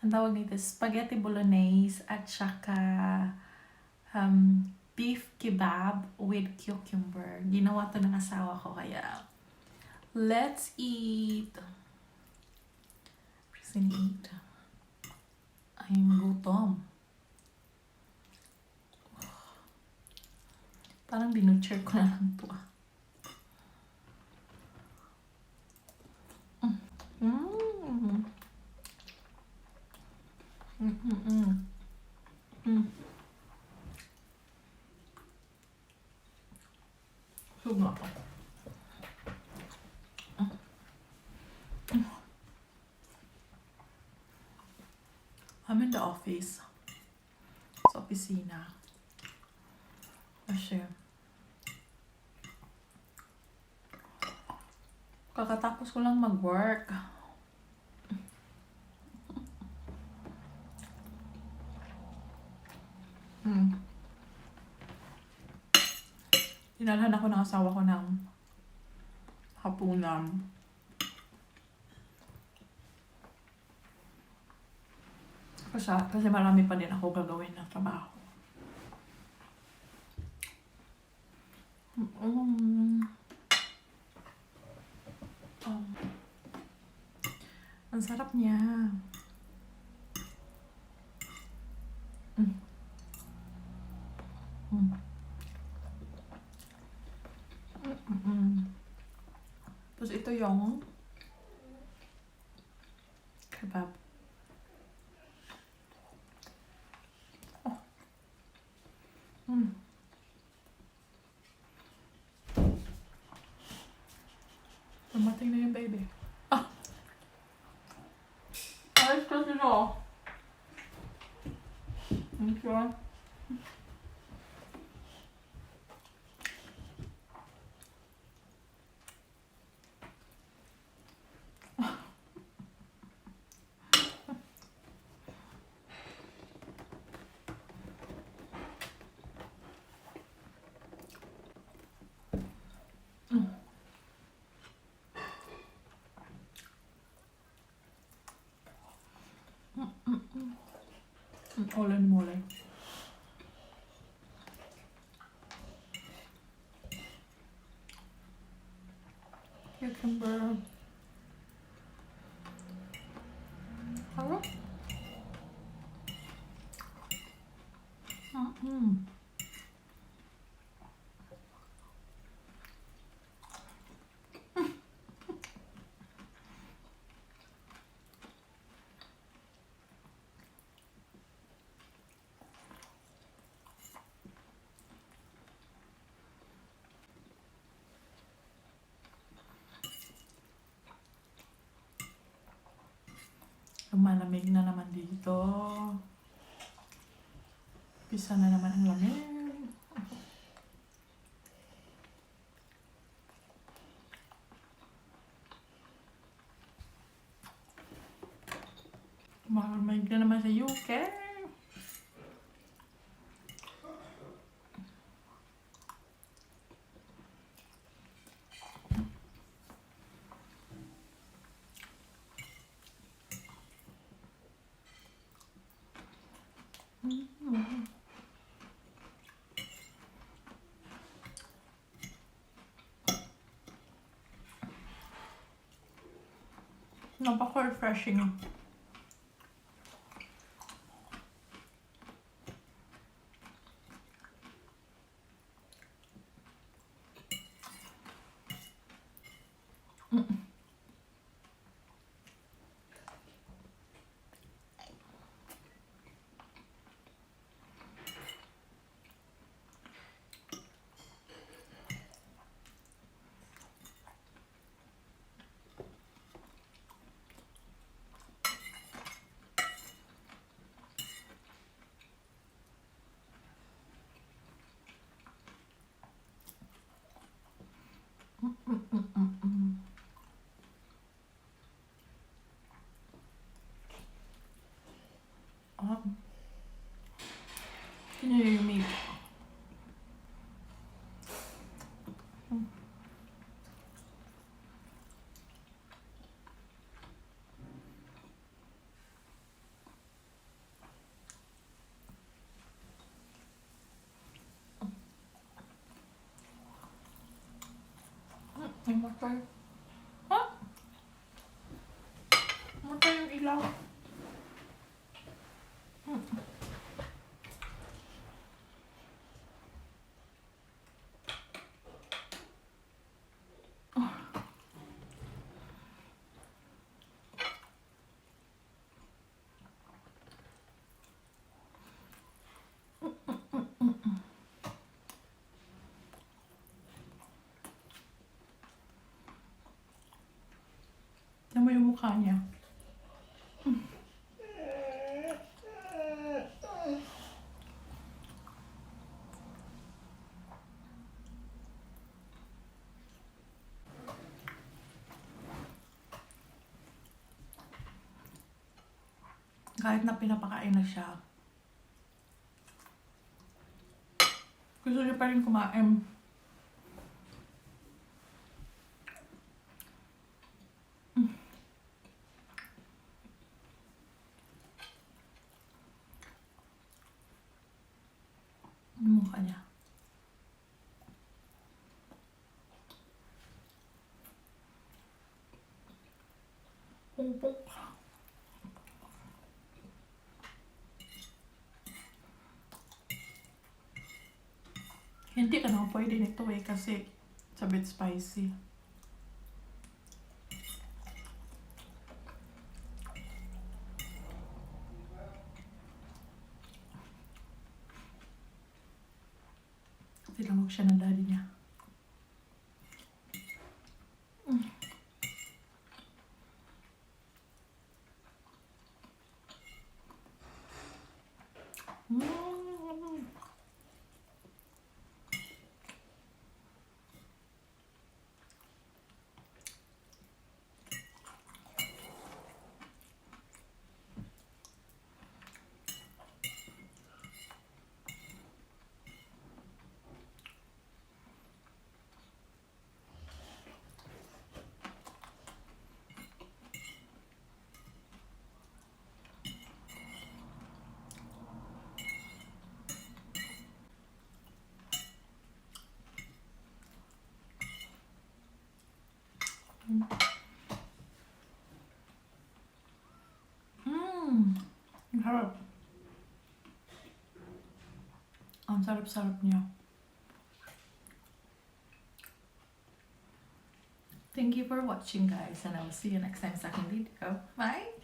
ang tawag nito, spaghetti bolognese at saka beef kebab with cucumber. Ginawa to ng asawa ko, kaya let's eat. Eat. I'm gutom. Parang binutcher ko na lang to. Suga ako. I'm in the office. Sa opisina. Kasi kakatapos ko lang mag-work. Dinalhan ako ng asawa ko ng hapunan. Kasi marami pa din ako gagawin ng trabaho. Ang sarap niya. Tapos ito yung kebab. Dumating na yung baby. Ayos kasi no. Okay. Ulan mulai. Cucumber. Harap. Lumalamig na naman dito. Pisa na naman ang lamig. Malamig na naman sa UK. Napaka-refreshing. Can you hear me? Ay, matay. Ha? Matay yung ilaw. Tignan mo yung mukha niya. Kahit na pinapakain na siya, gusto niya pa rin kumain. Yung mukha niya. Pungpong. Hindi ka naman pwede nito eh kasi it's a bit spicy. Tinawag siya ng daddy niya. Ang harap. Ang sarap-sarap niya. Thank you for watching guys and I will see you next time sa aking video. Bye!